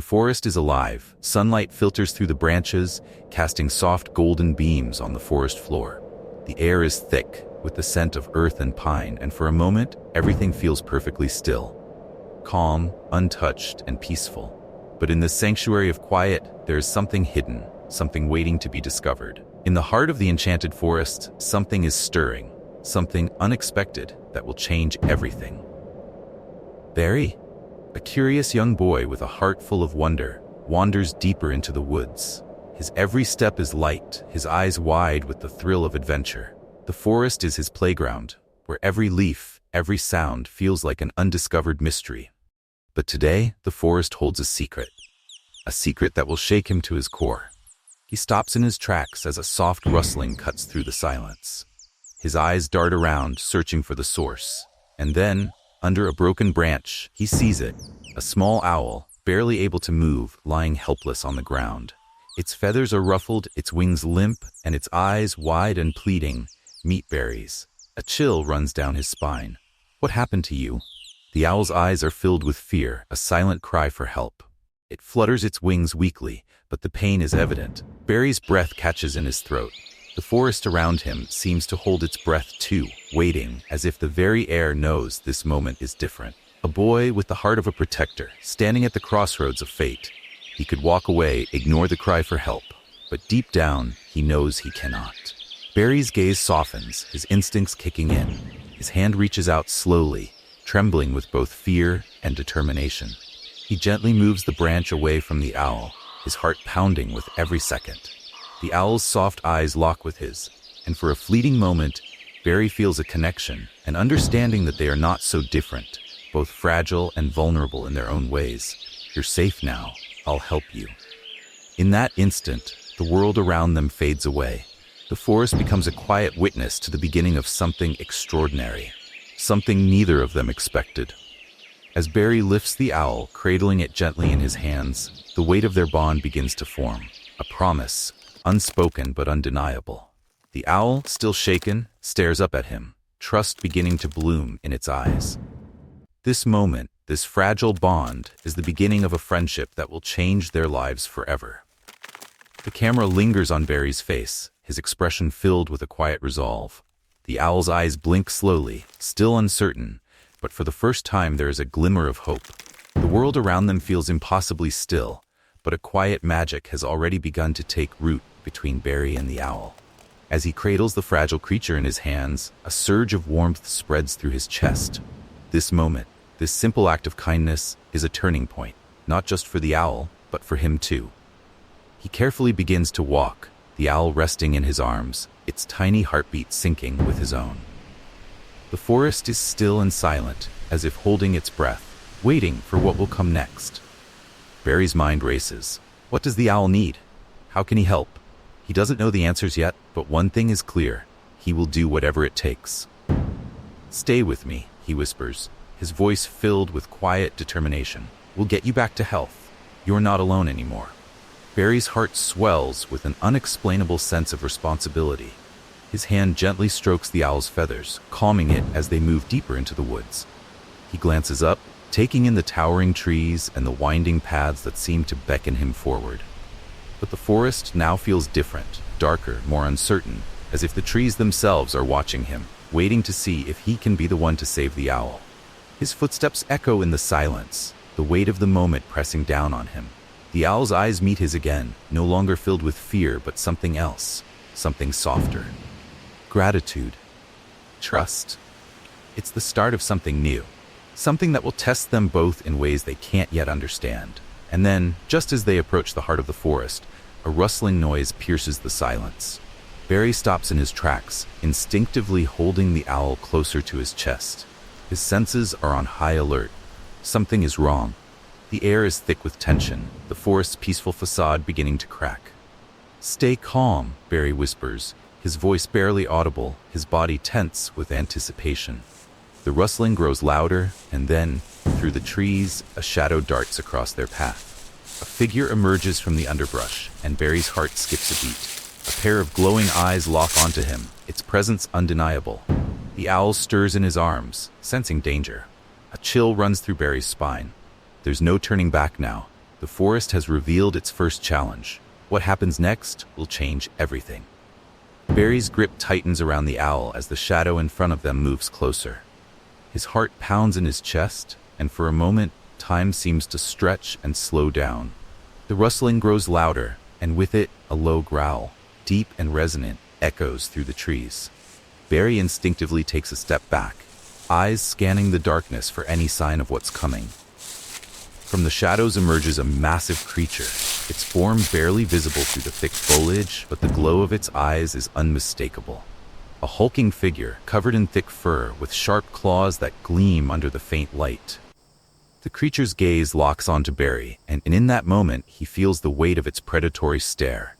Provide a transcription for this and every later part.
The forest is alive. Sunlight filters through the branches, casting soft golden beams on the forest floor. The air is thick, with the scent of earth and pine, and for a moment, everything feels perfectly still. Calm, untouched, and peaceful. But in this sanctuary of quiet, there is something hidden, something waiting to be discovered. In the heart of the enchanted forest, something is stirring, something unexpected that will change everything. Barry, a curious young boy with a heart full of wonder, wanders deeper into the woods. His every step is light, his eyes wide with the thrill of adventure. The forest is his playground, where every leaf, every sound feels like an undiscovered mystery. But today, the forest holds a secret that will shake him to his core. He stops in his tracks as a soft rustling cuts through the silence. His eyes dart around, searching for the source. And then, under a broken branch, he sees it, a small owl, barely able to move, lying helpless on the ground. Its feathers are ruffled, its wings limp, and its eyes wide and pleading, "Meat berries." A chill runs down his spine. "What happened to you?" The owl's eyes are filled with fear, a silent cry for help. It flutters its wings weakly, but the pain is evident. Barry's breath catches in his throat. The forest around him seems to hold its breath too, waiting, as if the very air knows this moment is different. A boy with the heart of a protector, standing at the crossroads of fate. He could walk away, ignore the cry for help, but deep down, he knows he cannot. Barry's gaze softens, his instincts kicking in. His hand reaches out slowly, trembling with both fear and determination. He gently moves the branch away from the owl, his heart pounding with every second. The owl's soft eyes lock with his, and for a fleeting moment, Barry feels a connection, an understanding that they are not so different, both fragile and vulnerable in their own ways. "You're safe now. I'll help you." In that instant, the world around them fades away. The forest becomes a quiet witness to the beginning of something extraordinary, something neither of them expected. As Barry lifts the owl, cradling it gently in his hands, the weight of their bond begins to form, a promise, unspoken but undeniable. The owl, still shaken, stares up at him, trust beginning to bloom in its eyes. This moment, this fragile bond, is the beginning of a friendship that will change their lives forever. The camera lingers on Barry's face, his expression filled with a quiet resolve. The owl's eyes blink slowly, still uncertain, but for the first time there is a glimmer of hope. The world around them feels impossibly still, but a quiet magic has already begun to take root between Barry and the owl. As he cradles the fragile creature in his hands, a surge of warmth spreads through his chest. This moment, this simple act of kindness, is a turning point, not just for the owl, but for him too. He carefully begins to walk, the owl resting in his arms, its tiny heartbeat syncing with his own. The forest is still and silent, as if holding its breath, waiting for what will come next. Barry's mind races. What does the owl need? How can he help? He doesn't know the answers yet, but one thing is clear. He will do whatever it takes. "Stay with me," he whispers, his voice filled with quiet determination. "We'll get you back to health. You're not alone anymore." Barry's heart swells with an unexplainable sense of responsibility. His hand gently strokes the owl's feathers, calming it as they move deeper into the woods. He glances up, taking in the towering trees and the winding paths that seem to beckon him forward. But the forest now feels different, darker, more uncertain, as if the trees themselves are watching him, waiting to see if he can be the one to save the owl. His footsteps echo in the silence, the weight of the moment pressing down on him. The owl's eyes meet his again, no longer filled with fear, but something else, something softer. Gratitude. Trust. It's the start of something new, something that will test them both in ways they can't yet understand. And then, just as they approach the heart of the forest, a rustling noise pierces the silence. Barry stops in his tracks, instinctively holding the owl closer to his chest. His senses are on high alert. Something is wrong. The air is thick with tension, the forest's peaceful facade beginning to crack. "Stay calm," Barry whispers, his voice barely audible, his body tense with anticipation. The rustling grows louder, and then, through the trees, a shadow darts across their path. A figure emerges from the underbrush, and Barry's heart skips a beat. A pair of glowing eyes lock onto him, its presence undeniable. The owl stirs in his arms, sensing danger. A chill runs through Barry's spine. There's no turning back now. The forest has revealed its first challenge. What happens next will change everything. Barry's grip tightens around the owl as the shadow in front of them moves closer. His heart pounds in his chest, and for a moment, time seems to stretch and slow down. The rustling grows louder, and with it, a low growl, deep and resonant, echoes through the trees. Barry instinctively takes a step back, eyes scanning the darkness for any sign of what's coming. From the shadows emerges a massive creature, its form barely visible through the thick foliage, but the glow of its eyes is unmistakable. A hulking figure, covered in thick fur, with sharp claws that gleam under the faint light. The creature's gaze locks onto Barry, and in that moment he feels the weight of its predatory stare.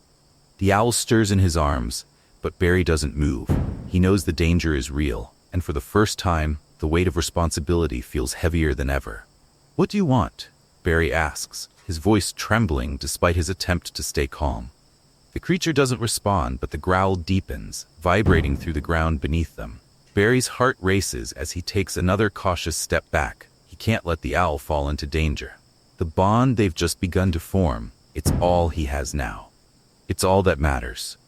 The owl stirs in his arms, but Barry doesn't move. He knows the danger is real, and for the first time, the weight of responsibility feels heavier than ever. "What do you want?" Barry asks, his voice trembling despite his attempt to stay calm. The creature doesn't respond, but the growl deepens, vibrating through the ground beneath them. Barry's heart races as he takes another cautious step back. He can't let the owl fall into danger. The bond they've just begun to form, it's all he has now. It's all that matters.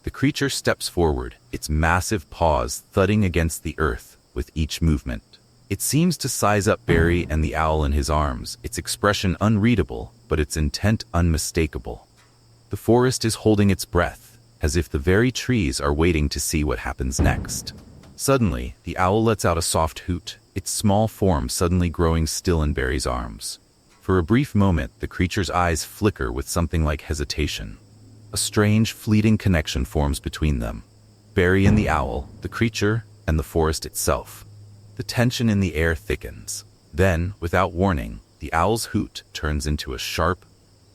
The creature steps forward, its massive paws thudding against the earth with each movement. It seems to size up Barry and the owl in his arms, its expression unreadable, but its intent unmistakable. The forest is holding its breath, as if the very trees are waiting to see what happens next. Suddenly, the owl lets out a soft hoot, its small form suddenly growing still in Barry's arms. For a brief moment, the creature's eyes flicker with something like hesitation. A strange, fleeting connection forms between them. Barry and the owl, the creature, and the forest itself. The tension in the air thickens. Then, without warning, the owl's hoot turns into a sharp,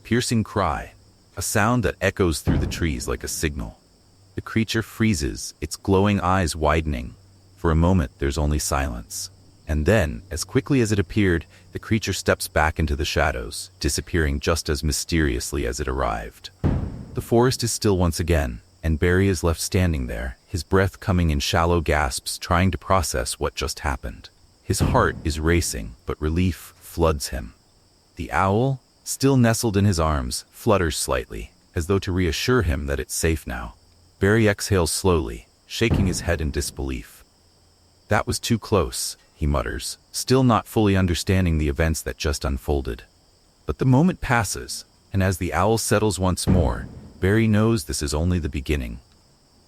piercing cry, a sound that echoes through the trees like a signal. The creature freezes, its glowing eyes widening. For a moment, there's only silence. And then, as quickly as it appeared, the creature steps back into the shadows, disappearing just as mysteriously as it arrived. The forest is still once again, and Barry is left standing there, his breath coming in shallow gasps, trying to process what just happened. His heart is racing, but relief floods him. The owl, still nestled in his arms, flutters slightly, as though to reassure him that it's safe now. Barry exhales slowly, shaking his head in disbelief. "That was too close," he mutters, still not fully understanding the events that just unfolded. But the moment passes, and as the owl settles once more, Barry knows this is only the beginning.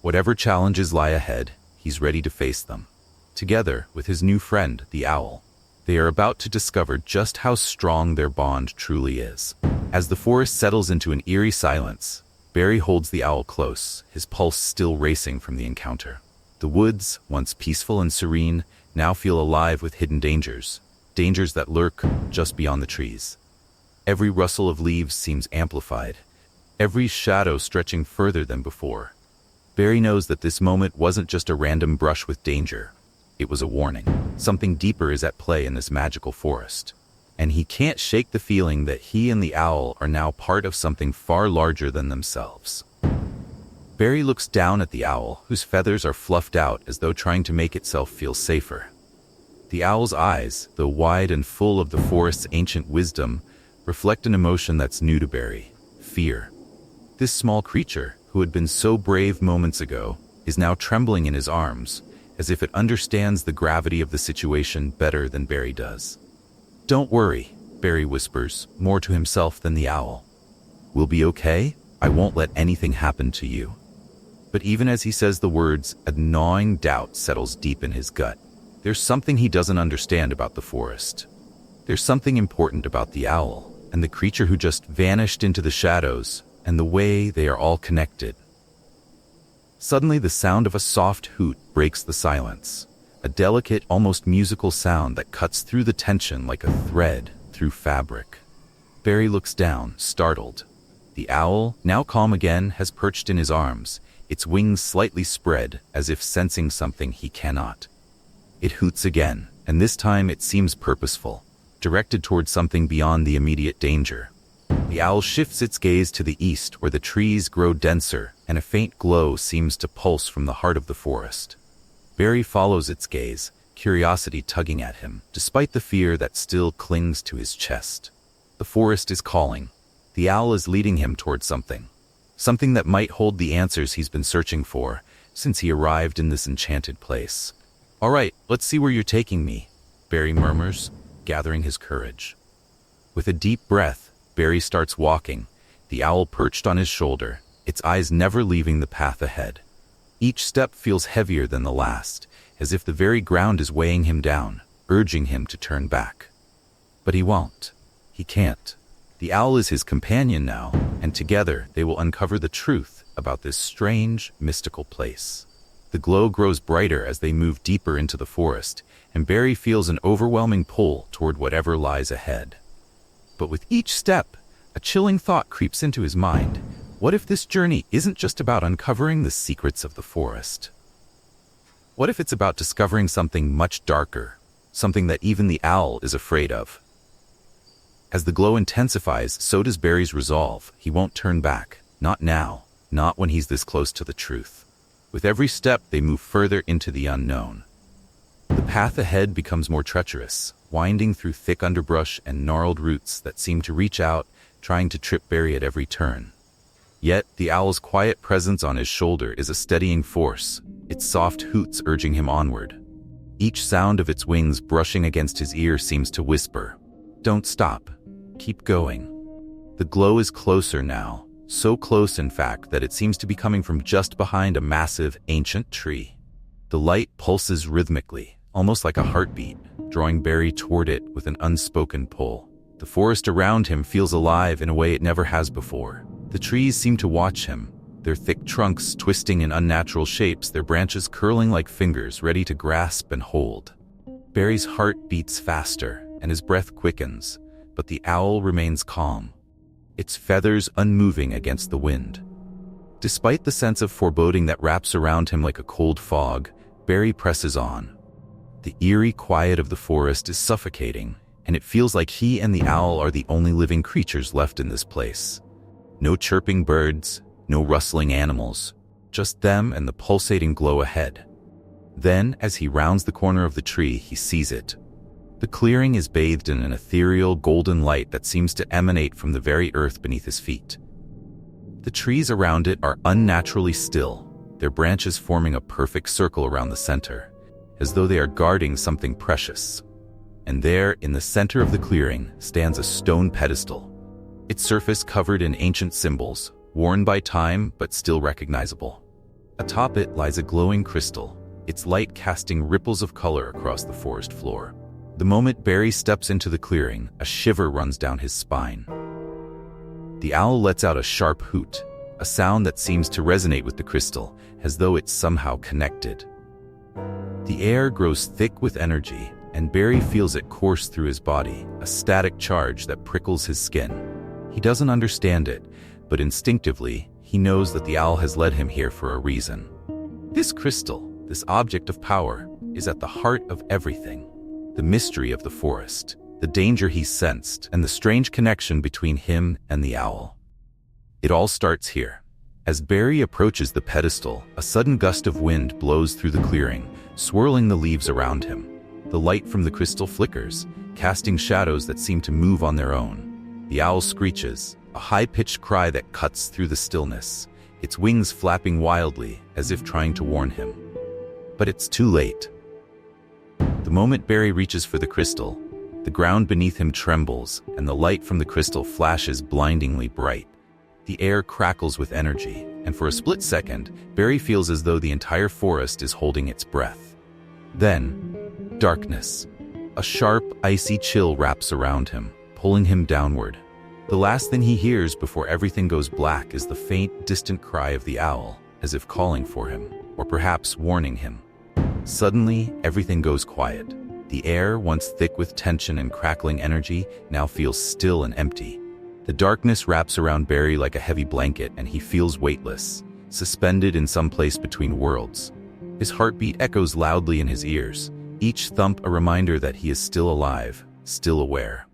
Whatever challenges lie ahead, he's ready to face them. Together with his new friend, the owl, they are about to discover just how strong their bond truly is. As the forest settles into an eerie silence, Barry holds the owl close, his pulse still racing from the encounter. The woods, once peaceful and serene, now feel alive with hidden dangers that lurk just beyond the trees. Every rustle of leaves seems amplified, every shadow stretching further than before. Barry knows that this moment wasn't just a random brush with danger. It was a warning. Something deeper is at play in this magical forest. And he can't shake the feeling that he and the owl are now part of something far larger than themselves. Barry looks down at the owl, whose feathers are fluffed out as though trying to make itself feel safer. The owl's eyes, though wide and full of the forest's ancient wisdom, reflect an emotion that's new to Barry: fear. This small creature, who had been so brave moments ago, is now trembling in his arms, as if it understands the gravity of the situation better than Barry does. "Don't worry," Barry whispers, more to himself than the owl. "We'll be okay. I won't let anything happen to you." But even as he says the words, a gnawing doubt settles deep in his gut. There's something he doesn't understand about the forest. There's something important about the owl, and the creature who just vanished into the shadows, and the way they are all connected. Suddenly, the sound of a soft hoot breaks the silence, a delicate, almost musical sound that cuts through the tension like a thread through fabric. Barry looks down, startled. The owl, now calm again, has perched in his arms, its wings slightly spread, as if sensing something he cannot. It hoots again, and this time it seems purposeful, directed towards something beyond the immediate danger. The owl shifts its gaze to the east, where the trees grow denser, and a faint glow seems to pulse from the heart of the forest. Barry follows its gaze, curiosity tugging at him, despite the fear that still clings to his chest. The forest is calling. The owl is leading him towards something. Something that might hold the answers he's been searching for since he arrived in this enchanted place. "All right, let's see where you're taking me," Barry murmurs, gathering his courage. With a deep breath, Barry starts walking, the owl perched on his shoulder, its eyes never leaving the path ahead. Each step feels heavier than the last, as if the very ground is weighing him down, urging him to turn back. But he won't. He can't. The owl is his companion now, and together they will uncover the truth about this strange, mystical place. The glow grows brighter as they move deeper into the forest, and Barry feels an overwhelming pull toward whatever lies ahead. But with each step, a chilling thought creeps into his mind. What if this journey isn't just about uncovering the secrets of the forest? What if it's about discovering something much darker, something that even the owl is afraid of? As the glow intensifies, so does Barry's resolve. He won't turn back. Not now. Not when he's this close to the truth. With every step, they move further into the unknown. The path ahead becomes more treacherous, winding through thick underbrush and gnarled roots that seem to reach out, trying to trip Barry at every turn. Yet, the owl's quiet presence on his shoulder is a steadying force, its soft hoots urging him onward. Each sound of its wings brushing against his ear seems to whisper, "Don't stop. Keep going." The glow is closer now, so close in fact that it seems to be coming from just behind a massive, ancient tree. The light pulses rhythmically, almost like a heartbeat, drawing Barry toward it with an unspoken pull. The forest around him feels alive in a way it never has before. The trees seem to watch him, their thick trunks twisting in unnatural shapes, their branches curling like fingers ready to grasp and hold. Barry's heart beats faster, and his breath quickens, but the owl remains calm, its feathers unmoving against the wind. Despite the sense of foreboding that wraps around him like a cold fog, Barry presses on. The eerie quiet of the forest is suffocating, and it feels like he and the owl are the only living creatures left in this place. No chirping birds, no rustling animals, just them and the pulsating glow ahead. Then, as he rounds the corner of the tree, he sees it. The clearing is bathed in an ethereal golden light that seems to emanate from the very earth beneath his feet. The trees around it are unnaturally still, their branches forming a perfect circle around the center, as though they are guarding something precious. And there, in the center of the clearing, stands a stone pedestal, its surface covered in ancient symbols, worn by time but still recognizable. Atop it lies a glowing crystal, its light casting ripples of color across the forest floor. The moment Barry steps into the clearing, a shiver runs down his spine. The owl lets out a sharp hoot, a sound that seems to resonate with the crystal, as though it's somehow connected. The air grows thick with energy, and Barry feels it course through his body, a static charge that prickles his skin. He doesn't understand it, but instinctively, he knows that the owl has led him here for a reason. This crystal, this object of power, is at the heart of everything. The mystery of the forest, the danger he sensed, and the strange connection between him and the owl. It all starts here. As Barry approaches the pedestal, a sudden gust of wind blows through the clearing, swirling the leaves around him. The light from the crystal flickers, casting shadows that seem to move on their own. The owl screeches, a high-pitched cry that cuts through the stillness, its wings flapping wildly as if trying to warn him. But it's too late. The moment Barry reaches for the crystal, the ground beneath him trembles, and the light from the crystal flashes blindingly bright. The air crackles with energy, and for a split second, Barry feels as though the entire forest is holding its breath. Then, darkness. A sharp, icy chill wraps around him, pulling him downward. The last thing he hears before everything goes black is the faint, distant cry of the owl, as if calling for him, or perhaps warning him. Suddenly, everything goes quiet. The air, once thick with tension and crackling energy, now feels still and empty. The darkness wraps around Barry like a heavy blanket, and he feels weightless, suspended in some place between worlds. His heartbeat echoes loudly in his ears, each thump a reminder that he is still alive, still aware.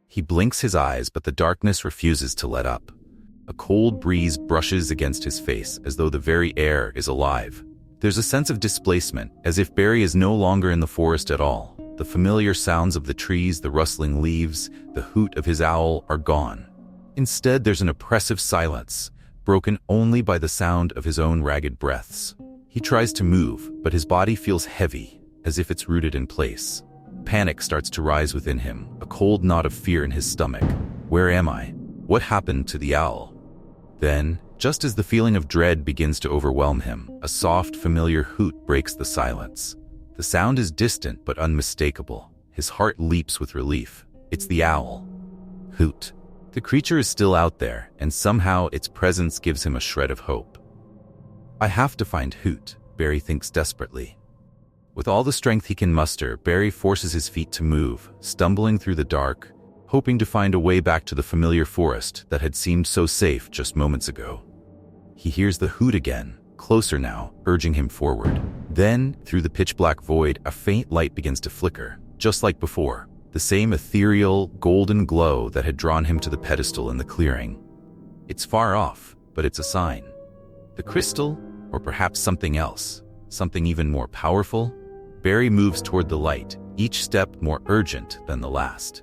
He blinks his eyes, but the darkness refuses to let up. A cold breeze brushes against his face as though the very air is alive. There's a sense of displacement, as if Barry is no longer in the forest at all. The familiar sounds of the trees, the rustling leaves, the hoot of his owl are gone. Instead, there's an oppressive silence, broken only by the sound of his own ragged breaths. He tries to move, but his body feels heavy, as if it's rooted in place. Panic starts to rise within him, a cold knot of fear in his stomach. Where am I? What happened to the owl? Then, just as the feeling of dread begins to overwhelm him, a soft, familiar hoot breaks the silence. The sound is distant but unmistakable. His heart leaps with relief. It's the owl. Hoot. The creature is still out there, and somehow its presence gives him a shred of hope. I have to find Hoot, Barry thinks desperately. With all the strength he can muster, Barry forces his feet to move, stumbling through the dark, hoping to find a way back to the familiar forest that had seemed so safe just moments ago. He hears the hoot again, closer now, urging him forward. Then, through the pitch-black void, a faint light begins to flicker, just like before, the same ethereal, golden glow that had drawn him to the pedestal in the clearing. It's far off, but it's a sign. The crystal, or perhaps something else, something even more powerful? Barry moves toward the light, each step more urgent than the last.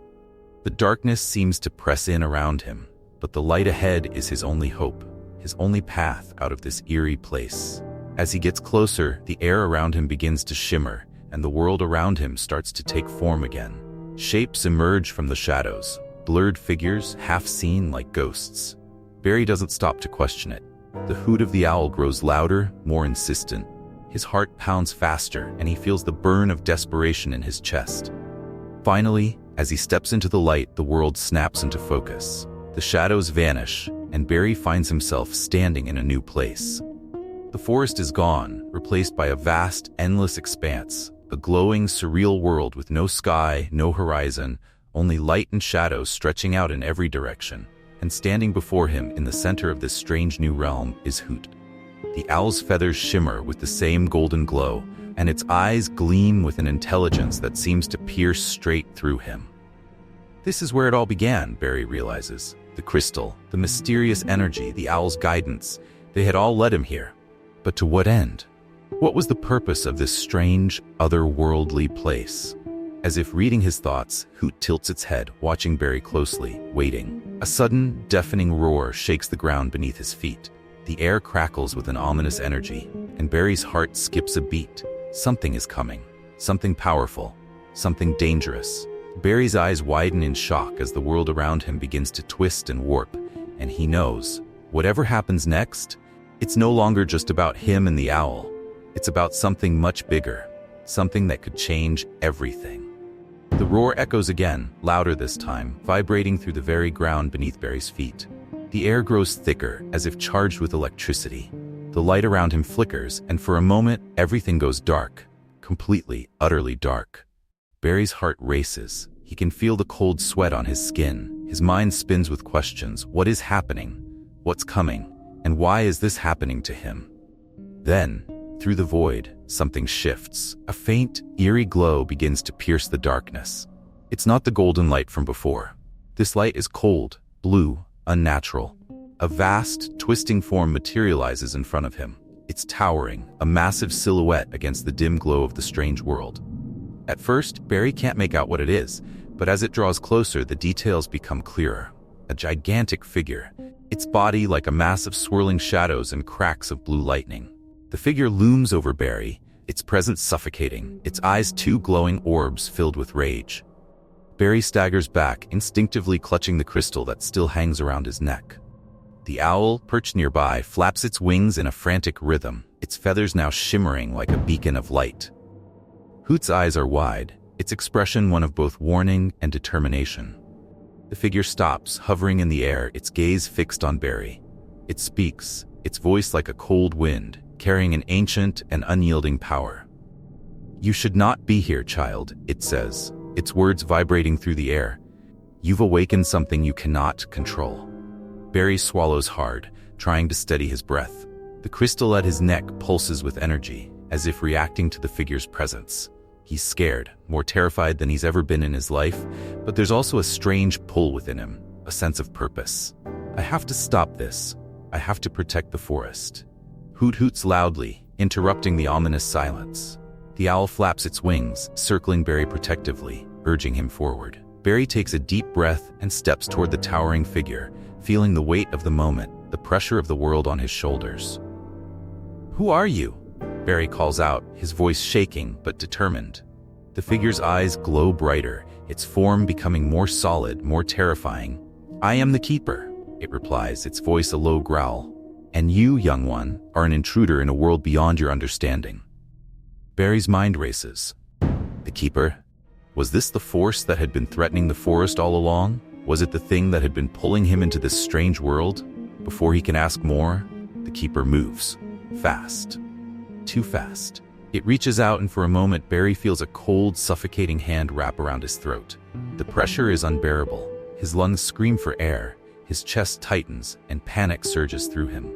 The darkness seems to press in around him, but the light ahead is his only hope, his only path out of this eerie place. As he gets closer, the air around him begins to shimmer, and the world around him starts to take form again. Shapes emerge from the shadows, blurred figures, half seen like ghosts. Barry doesn't stop to question it. The hoot of the owl grows louder, more insistent. His heart pounds faster, and he feels the burn of desperation in his chest. Finally, as he steps into the light, the world snaps into focus. The shadows vanish, and Barry finds himself standing in a new place. The forest is gone, replaced by a vast, endless expanse, a glowing, surreal world with no sky, no horizon, only light and shadows stretching out in every direction. And standing before him in the center of this strange new realm is Hoot. The owl's feathers shimmer with the same golden glow, and its eyes gleam with an intelligence that seems to pierce straight through him. This is where it all began, Barry realizes. The crystal, the mysterious energy, the owl's guidance, they had all led him here. But to what end? What was the purpose of this strange, otherworldly place? As if reading his thoughts, Hoot tilts its head, watching Barry closely, waiting. A sudden, deafening roar shakes the ground beneath his feet. The air crackles with an ominous energy, and Barry's heart skips a beat. Something is coming. Something powerful. Something dangerous. Barry's eyes widen in shock as the world around him begins to twist and warp, and he knows, whatever happens next, it's no longer just about him and the owl. It's about something much bigger, something that could change everything. The roar echoes again, louder this time, vibrating through the very ground beneath Barry's feet. The air grows thicker, as if charged with electricity. The light around him flickers, and for a moment, everything goes dark. Completely, utterly dark. Barry's heart races. He can feel the cold sweat on his skin. His mind spins with questions. What is happening? What's coming? And why is this happening to him? Then, through the void, something shifts. A faint, eerie glow begins to pierce the darkness. It's not the golden light from before. This light is cold, blue, unnatural. A vast, twisting form materializes in front of him. It's towering, a massive silhouette against the dim glow of the strange world. At first, Barry can't make out what it is, but as it draws closer, the details become clearer. A gigantic figure, its body like a mass of swirling shadows and cracks of blue lightning. The figure looms over Barry, its presence suffocating, its eyes two glowing orbs filled with rage. Barry staggers back, instinctively clutching the crystal that still hangs around his neck. The owl, perched nearby, flaps its wings in a frantic rhythm, its feathers now shimmering like a beacon of light. Hoot's eyes are wide, its expression one of both warning and determination. The figure stops, hovering in the air, its gaze fixed on Barry. It speaks, its voice like a cold wind, carrying an ancient and unyielding power. "You should not be here, child," it says, its words vibrating through the air. "You've awakened something you cannot control." Barry swallows hard, trying to steady his breath. The crystal at his neck pulses with energy, as if reacting to the figure's presence. He's scared, more terrified than he's ever been in his life, but there's also a strange pull within him, a sense of purpose. "I have to stop this. I have to protect the forest." Hoot hoots loudly, interrupting the ominous silence. The owl flaps its wings, circling Barry protectively, urging him forward. Barry takes a deep breath and steps toward the towering figure, feeling the weight of the moment, the pressure of the world on his shoulders. "Who are you?" Barry calls out, his voice shaking but determined. The figure's eyes glow brighter, its form becoming more solid, more terrifying. "I am the Keeper," it replies, its voice a low growl. "And you, young one, are an intruder in a world beyond your understanding." Barry's mind races. The Keeper? Was this the force that had been threatening the forest all along? Was it the thing that had been pulling him into this strange world? Before he can ask more, the Keeper moves. Fast. Too fast. It reaches out, and for a moment Barry feels a cold, suffocating hand wrap around his throat. The pressure is unbearable. His lungs scream for air, his chest tightens, and panic surges through him.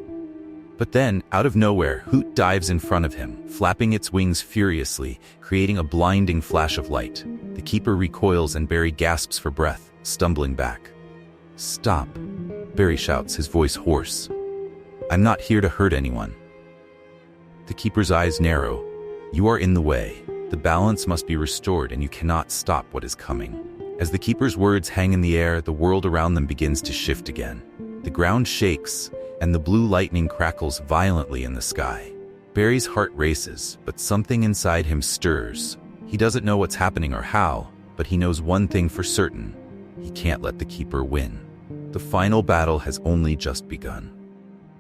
But then, out of nowhere, Hoot dives in front of him, flapping its wings furiously, creating a blinding flash of light. The Keeper recoils and Barry gasps for breath, stumbling back. "Stop," Barry shouts, his voice hoarse. "I'm not here to hurt anyone." The Keeper's eyes narrow. "You are in the way. The balance must be restored, and you cannot stop what is coming." As the Keeper's words hang in the air, the world around them begins to shift again. The ground shakes, and the blue lightning crackles violently in the sky. Barry's heart races, but something inside him stirs. He doesn't know what's happening or how, but he knows one thing for certain. He can't let the Keeper win. The final battle has only just begun.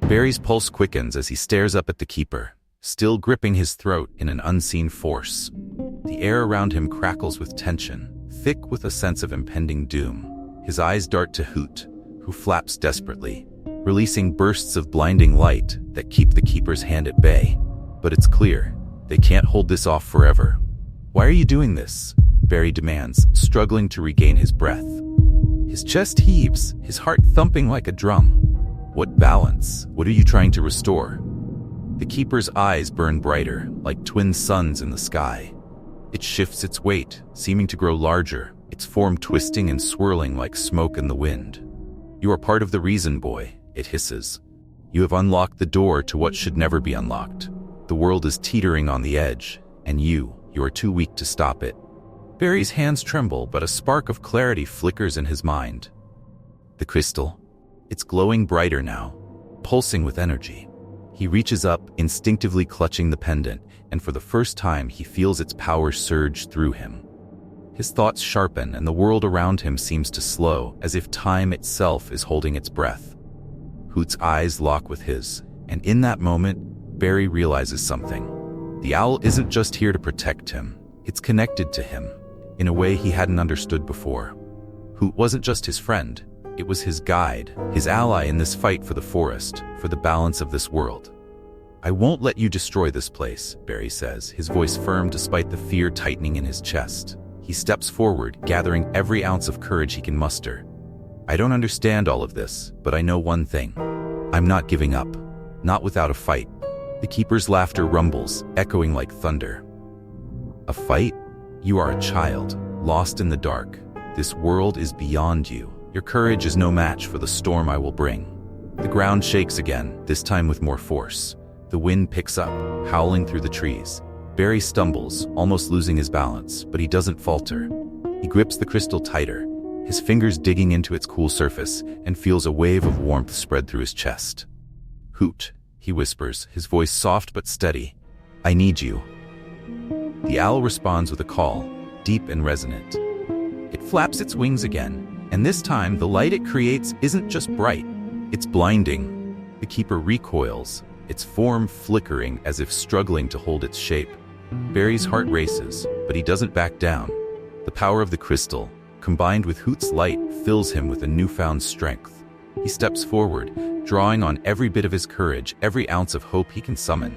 Barry's pulse quickens as he stares up at the Keeper, still gripping his throat in an unseen force. The air around him crackles with tension, thick with a sense of impending doom. His eyes dart to Hoot, who flaps desperately, releasing bursts of blinding light that keep the Keeper's hand at bay. But it's clear, they can't hold this off forever. "Why are you doing this?" Barry demands, struggling to regain his breath. His chest heaves, his heart thumping like a drum. "What balance? What are you trying to restore?" The Keeper's eyes burn brighter, like twin suns in the sky. It shifts its weight, seeming to grow larger, its form twisting and swirling like smoke in the wind. "You are part of the reason, boy," it hisses. "You have unlocked the door to what should never be unlocked. The world is teetering on the edge, and you are too weak to stop it." Barry's hands tremble, but a spark of clarity flickers in his mind. The crystal. It's glowing brighter now, pulsing with energy. He reaches up, instinctively clutching the pendant, and for the first time he feels its power surge through him. His thoughts sharpen, and the world around him seems to slow, as if time itself is holding its breath. Hoot's eyes lock with his, and in that moment, Barry realizes something. The owl isn't just here to protect him, it's connected to him, in a way he hadn't understood before. Hoot wasn't just his friend, it was his guide, his ally in this fight for the forest, for the balance of this world. "I won't let you destroy this place," Barry says, his voice firm despite the fear tightening in his chest. He steps forward, gathering every ounce of courage he can muster. "I don't understand all of this, but I know one thing. I'm not giving up. Not without a fight." The Keeper's laughter rumbles, echoing like thunder. "A fight? You are a child, lost in the dark. This world is beyond you. Your courage is no match for the storm I will bring." The ground shakes again, this time with more force. The wind picks up, howling through the trees. Barry stumbles, almost losing his balance, but he doesn't falter. He grips the crystal tighter, his fingers digging into its cool surface, and feels a wave of warmth spread through his chest. "Hoot," he whispers, his voice soft but steady. "I need you." The owl responds with a call, deep and resonant. It flaps its wings again, and this time the light it creates isn't just bright, it's blinding. The Keeper recoils, its form flickering as if struggling to hold its shape. Barry's heart races, but he doesn't back down. The power of the crystal, combined with Hoot's light, fills him with a newfound strength. He steps forward, drawing on every bit of his courage, every ounce of hope he can summon.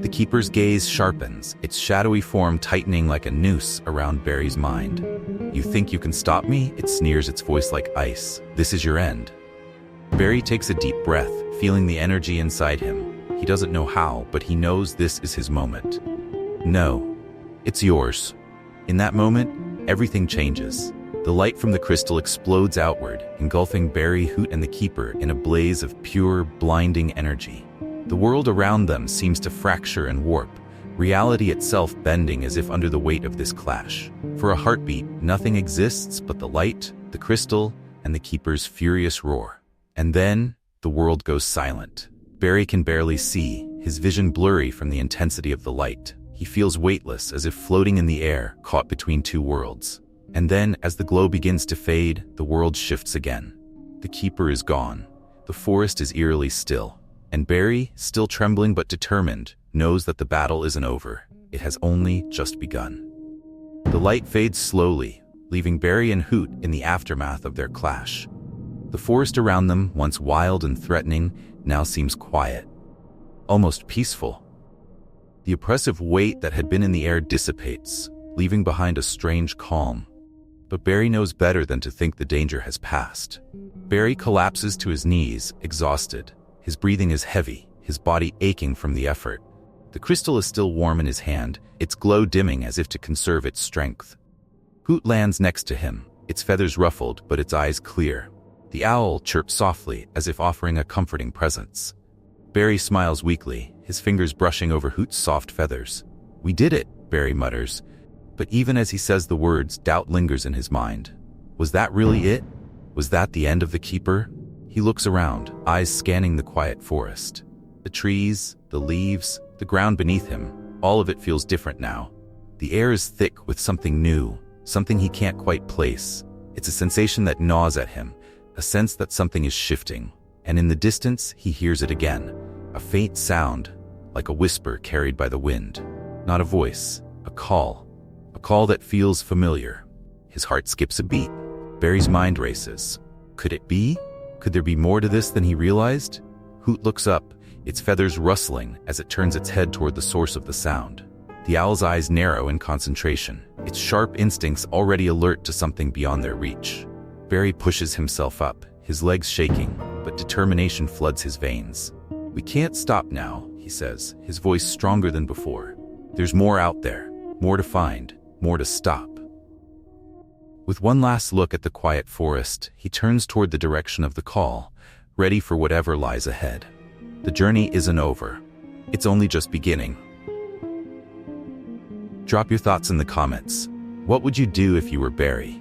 The Keeper's gaze sharpens, its shadowy form tightening like a noose around Barry's mind. "You think you can stop me?" It sneers, its voice like ice. "This is your end." Barry takes a deep breath, feeling the energy inside him. He doesn't know how, but he knows this is his moment. "No, it's yours." In that moment, everything changes. The light from the crystal explodes outward, engulfing Barry, Hoot, and the Keeper in a blaze of pure, blinding energy. The world around them seems to fracture and warp, reality itself bending as if under the weight of this clash. For a heartbeat, nothing exists but the light, the crystal, and the keeper's furious roar. And then, the world goes silent. Barry can barely see, his vision blurry from the intensity of the light. He feels weightless, as if floating in the air, caught between two worlds. And then, as the glow begins to fade, the world shifts again. The keeper is gone. The forest is eerily still. And Barry, still trembling but determined, knows that the battle isn't over. It has only just begun. The light fades slowly, leaving Barry and Hoot in the aftermath of their clash. The forest around them, once wild and threatening, now seems quiet, almost peaceful. The oppressive weight that had been in the air dissipates, leaving behind a strange calm. But Barry knows better than to think the danger has passed. Barry collapses to his knees, exhausted. His breathing is heavy, his body aching from the effort. The crystal is still warm in his hand, its glow dimming as if to conserve its strength. Hoot lands next to him, its feathers ruffled but its eyes clear. The owl chirps softly, as if offering a comforting presence. Barry smiles weakly, his fingers brushing over Hoot's soft feathers. "We did it," Barry mutters. But even as he says the words, doubt lingers in his mind. Was that really it? Was that the end of the keeper? He looks around, eyes scanning the quiet forest. The trees, the leaves, the ground beneath him, all of it feels different now. The air is thick with something new, something he can't quite place. It's a sensation that gnaws at him, a sense that something is shifting. And in the distance, he hears it again, a faint sound, like a whisper carried by the wind. Not a voice, a call that feels familiar. His heart skips a beat. Barry's mind races. Could it be? Could there be more to this than he realized? Hoot looks up, its feathers rustling as it turns its head toward the source of the sound. The owl's eyes narrow in concentration, its sharp instincts already alert to something beyond their reach. Barry pushes himself up, his legs shaking, but determination floods his veins. "We can't stop now," he says, his voice stronger than before. "There's more out there, more to find, more to stop." With one last look at the quiet forest, he turns toward the direction of the call, ready for whatever lies ahead. The journey isn't over. It's only just beginning. Drop your thoughts in the comments. What would you do if you were Barry?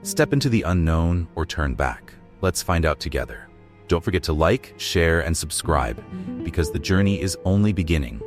Step into the unknown or turn back? Let's find out together. Don't forget to like, share, and subscribe, because the journey is only beginning.